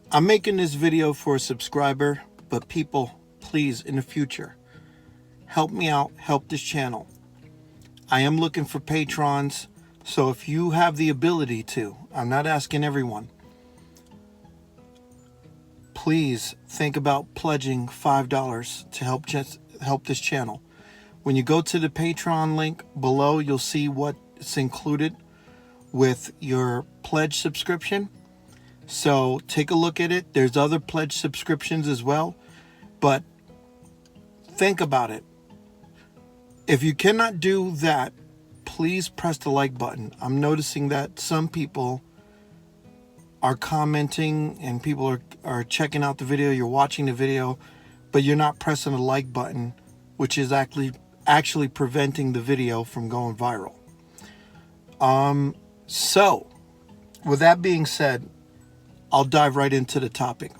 I'm making this video for a subscriber, but people, please, in the future, help me out, help this channel. I am looking for patrons, so if you have the ability to, I'm not asking everyone, please think about pledging $5 to help this channel. When you go to the Patreon link below, you'll see what's included with your pledge subscription. So take a look at it. There's other pledge subscriptions as well, but think about it. If you cannot do that, please press the like button. I'm noticing that some people are commenting and people are checking out the video, you're watching the video, but you're not pressing the like button, which is actually preventing the video from going viral. So with that being said, I'll dive right into the topic.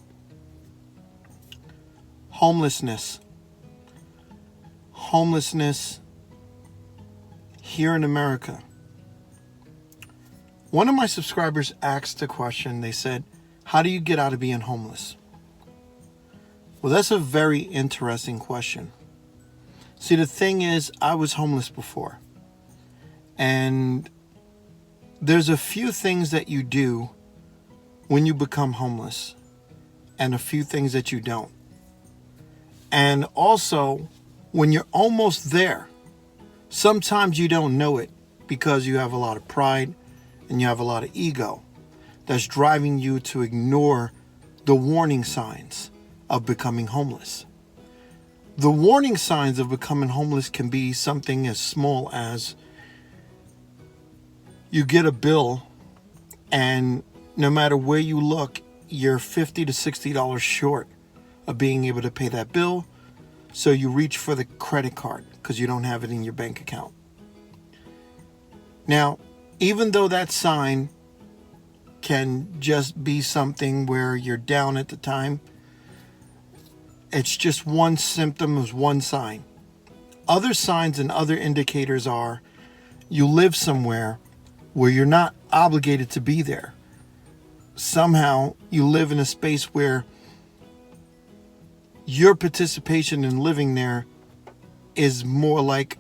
Homelessness. Homelessness here in America. One of my subscribers asked a question. They said, how do you get out of being homeless? Well, that's a very interesting question. See, the thing is, I was homeless before. And there's a few things that you do when you become homeless, and a few things that you don't. And also, when you're almost there, sometimes you don't know it because you have a lot of pride and you have a lot of ego that's driving you to ignore the warning signs of becoming homeless. The warning signs of becoming homeless can be something as small as you get a bill and no matter where you look, you're $50 to $60 short of being able to pay that bill. So you reach for the credit card because you don't have it in your bank account. Now, even though that sign can just be something where you're down at the time, it's just one symptom of one sign. Other signs and other indicators are you live somewhere where you're not obligated to be there. Somehow you live in a space where your participation in living there is more like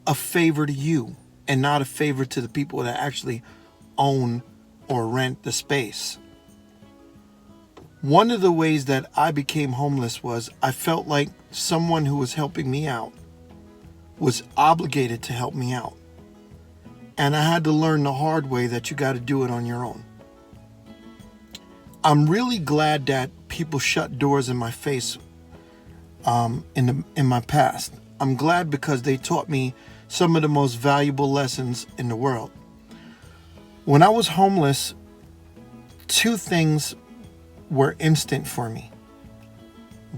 a favor to you and not a favor to the people that actually own or rent the space. One of the ways that I became homeless was I felt like someone who was helping me out was obligated to help me out. And I had to learn the hard way that you got to do it on your own. I'm really glad that people shut doors in my face in my past. I'm glad because they taught me some of the most valuable lessons in the world. When I was homeless, two things were instant for me.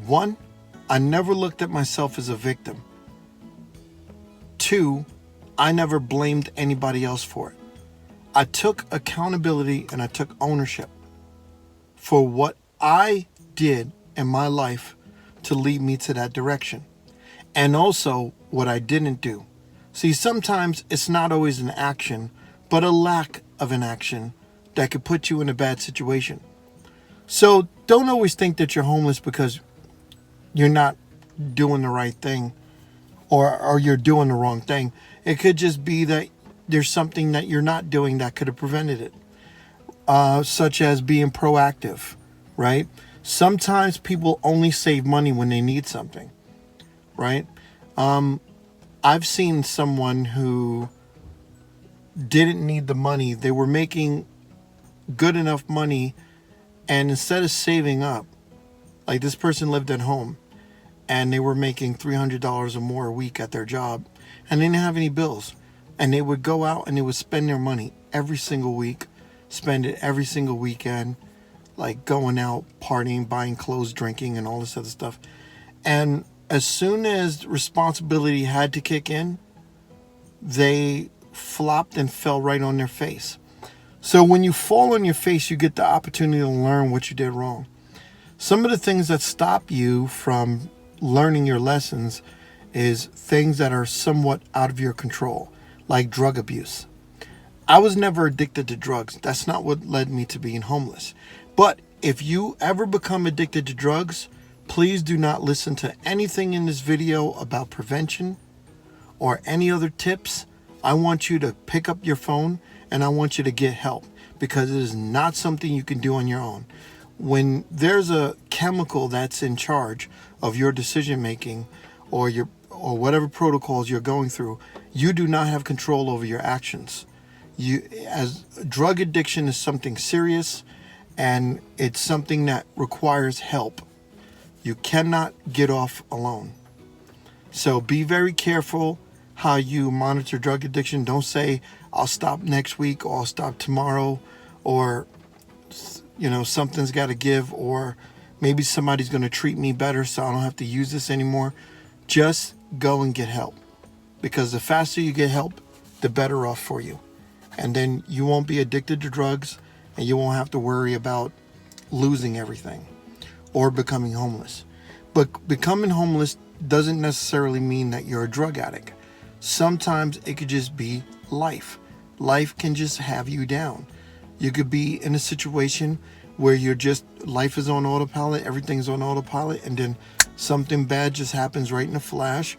One, I never looked at myself as a victim. Two, I never blamed anybody else for it. I took accountability and I took ownership for what I did in my life to lead me to that direction. And also what I didn't do. See, sometimes it's not always an action, but a lack of an action that could put you in a bad situation. So don't always think that you're homeless because you're not doing the right thing or you're doing the wrong thing. It could just be that there's something that you're not doing that could have prevented it. Such as being proactive, right? Sometimes people only save money when they need something, right? I've seen someone who didn't need the money. They were making good enough money, and instead of saving up, like this person lived at home, and they were making $300 or more a week at their job, and they didn't have any bills. And they would go out and they would spend their money every single week, spend it every single weekend, like going out, partying, buying clothes, drinking, and all this other stuff. And as soon as responsibility had to kick in, they flopped and fell right on their face. So when you fall on your face, you get the opportunity to learn what you did wrong. Some of the things that stop you from learning your lessons is things that are somewhat out of your control, like drug abuse. I was never addicted to drugs. That's not what led me to being homeless. But If you ever become addicted to drugs, please do not listen to anything in this video about prevention or any other tips. I want you to pick up your phone and I want you to get help, because it is not something you can do on your own. When there's a chemical that's in charge of your decision making or whatever protocols you're going through, you do not have control over your actions. As drug addiction is something serious, and it's something that requires help. You cannot get off alone. So be very careful how you monitor drug addiction. Don't say, I'll stop next week, or I'll stop tomorrow, or something's got to give, or maybe somebody's going to treat me better so I don't have to use this anymore. Just go and get help, because the faster you get help, the better off for you. And then you won't be addicted to drugs, and you won't have to worry about losing everything or becoming homeless. But becoming homeless doesn't necessarily mean that you're a drug addict. Sometimes it could just be life. Life can just have you down. You could be in a situation where life is on autopilot, everything's on autopilot, and then something bad just happens right in a flash.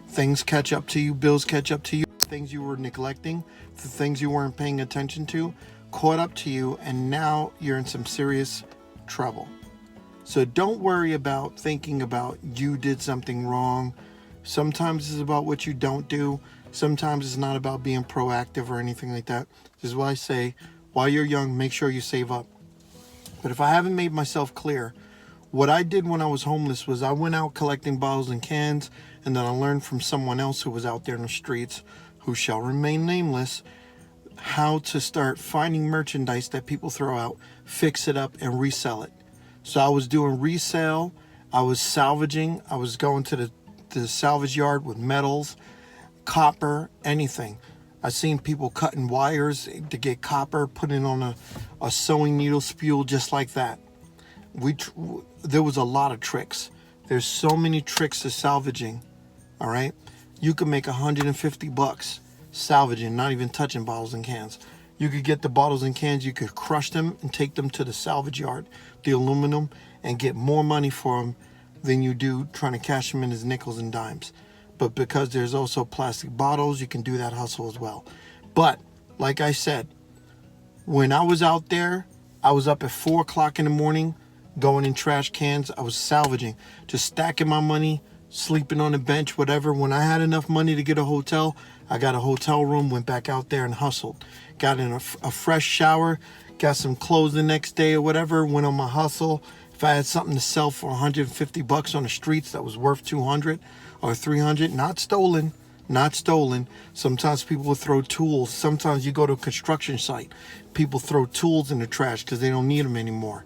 Things catch up to you, bills catch up to you, things you were neglecting, the things you weren't paying attention to, caught up to you, and now you're in some serious trouble. So don't worry about thinking about you did something wrong. Sometimes it's about what you don't do. Sometimes it's not about being proactive or anything like that. This is why I say, while you're young, make sure you save up. But if I haven't made myself clear, what I did when I was homeless was I went out collecting bottles and cans, and then I learned from someone else who was out there in the streets, who shall remain nameless, how to start finding merchandise that people throw out, fix it up, and resell it. So I was doing resale, I was salvaging, I was going to the salvage yard with metals, copper, anything. I've seen people cutting wires to get copper, putting on a sewing needle spool just like that. There was a lot of tricks. There's so many tricks to salvaging, all right? You could make $150 salvaging, not even touching bottles and cans. You could get the bottles and cans, you could crush them and take them to the salvage yard, the aluminum, and get more money for them than you do trying to cash them in as nickels and dimes. But because there's also plastic bottles, you can do that hustle as well. But like I said, when I was out there, I was up at 4 o'clock in the morning, going in trash cans. I was salvaging, just stacking my money, sleeping on the bench, whatever. When I had enough money to get a hotel, I got a hotel room, went back out there and hustled. Got in a fresh shower, got some clothes the next day or whatever, went on my hustle. If I had something to sell for $150 on the streets that was worth $200 or $300, not stolen. Sometimes people will throw tools. Sometimes you go to a construction site, people throw tools in the trash because they don't need them anymore.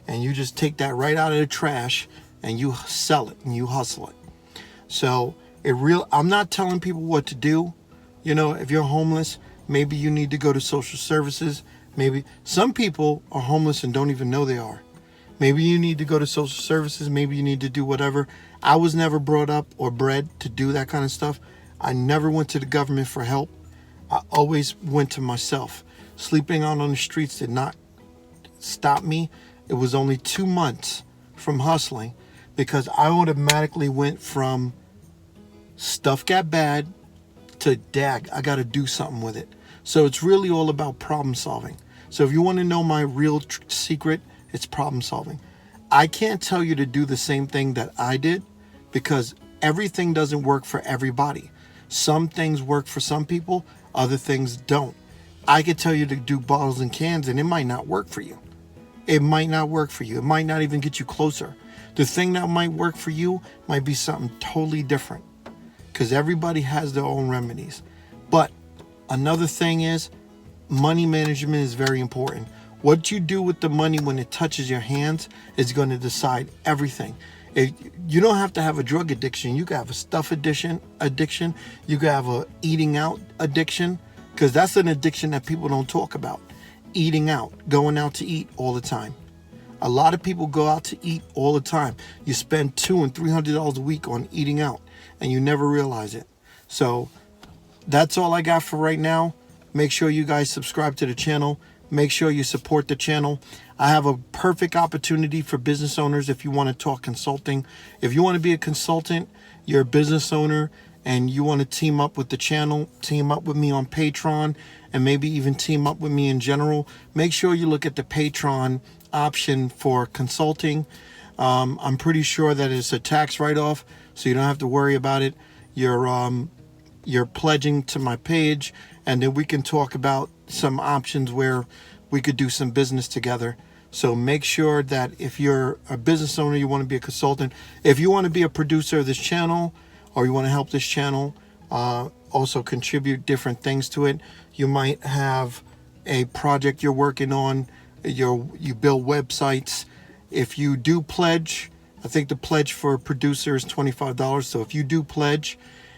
And you just take that right out of the trash and you sell it and you hustle it. So I'm not telling people what to do. If you're homeless, maybe you need to go to social services. Maybe some people are homeless and don't even know they are. Maybe you need to go to social services. Maybe you need to do whatever. I was never brought up or bred to do that kind of stuff. I never went to the government for help. I always went to myself. Sleeping out on the streets did not stop me. It was only 2 months from hustling because I automatically went from stuff got bad to I got to do something with it. So it's really all about problem solving. So if you want to know my real secret, it's problem solving. I can't tell you to do the same thing that I did because everything doesn't work for everybody. Some things work for some people, other things don't. I could tell you to do bottles and cans and it might not work for you. It might not work for you. It might not even get you closer. The thing that might work for you might be something totally different because everybody has their own remedies. But another thing is money management is very important. What you do with the money when it touches your hands is going to decide everything. You don't have to have a drug addiction. You can have a stuff addiction. You can have a eating out addiction because that's an addiction that people don't talk about. Eating out, going out to eat all the time. A lot of people go out to eat all the time. You spend $200 and $300 a week on eating out and you never realize it. So that's all I got for right now. Make sure you guys subscribe to the channel. Make sure you support the channel. I have a perfect opportunity for business owners if you want to talk consulting. If you want to be a consultant, you're a business owner, and you want to team up with the channel, team up with me on Patreon, and maybe even team up with me in general, make sure you look at the Patreon option for consulting. I'm pretty sure that it's a tax write-off, so you don't have to worry about it. You're pledging to my page, and then we can talk about some options where we could do some business together. So make sure that if you're a business owner, you want to be a consultant, if you want to be a producer of this channel, or you want to help this channel also contribute different things to it, you might have a project you're working on, you build websites. If you do pledge, I think the pledge for a producer is $25. So if you do pledge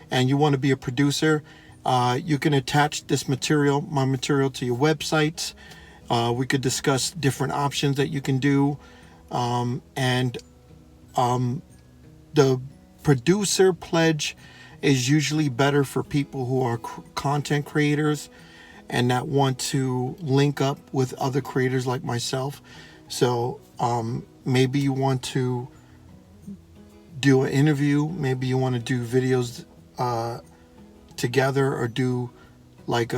and you want to be a producer, you can attach this material, my material, to your websites. We could discuss different options that you can do. The producer pledge is usually better for people who are content creators and that want to link up with other creators like myself. So maybe you want to do an interview, maybe you want to do videos together, or do like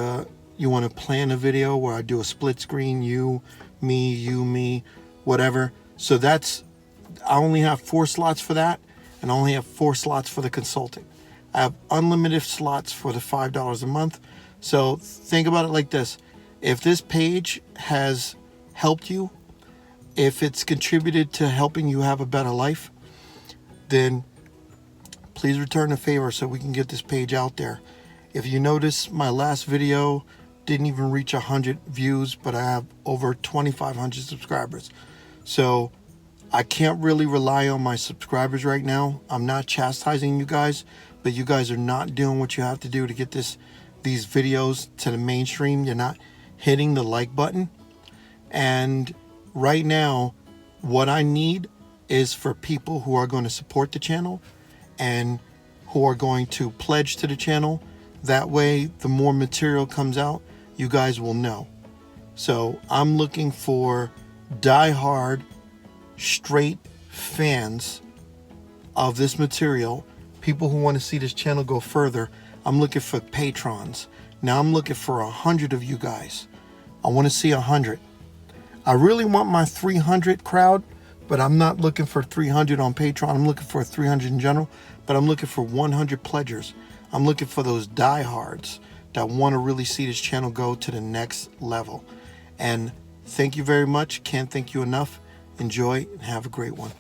you want to plan a video where I do a split screen, you, me, whatever. So I only have 4 slots for that, and I only have 4 slots for the consulting. I have unlimited slots for the $5 a month. So think about it like this. If this page has helped you, if it's contributed to helping you have a better life, then please return the favor so we can get this page out there. If you notice, my last video didn't even reach 100 views, but I have over 2,500 subscribers. So I can't really rely on my subscribers right now. I'm not chastising you guys, but you guys are not doing what you have to do to get these videos to the mainstream. You're not hitting the like button. And right now, what I need is for people who are going to support the channel and who are going to pledge to the channel. That way, the more material comes out, you guys will know. So I'm looking for diehard, straight fans of this material, people who want to see this channel go further. I'm looking for patrons. Now I'm looking for 100 of you guys. I want to see 100. I really want my 300 crowd, but I'm not looking for 300 on Patreon. I'm looking for 300 in general, but I'm looking for 100 pledgers. I'm looking for those diehards that want to really see this channel go to the next level. And thank you very much. Can't thank you enough. Enjoy and have a great one.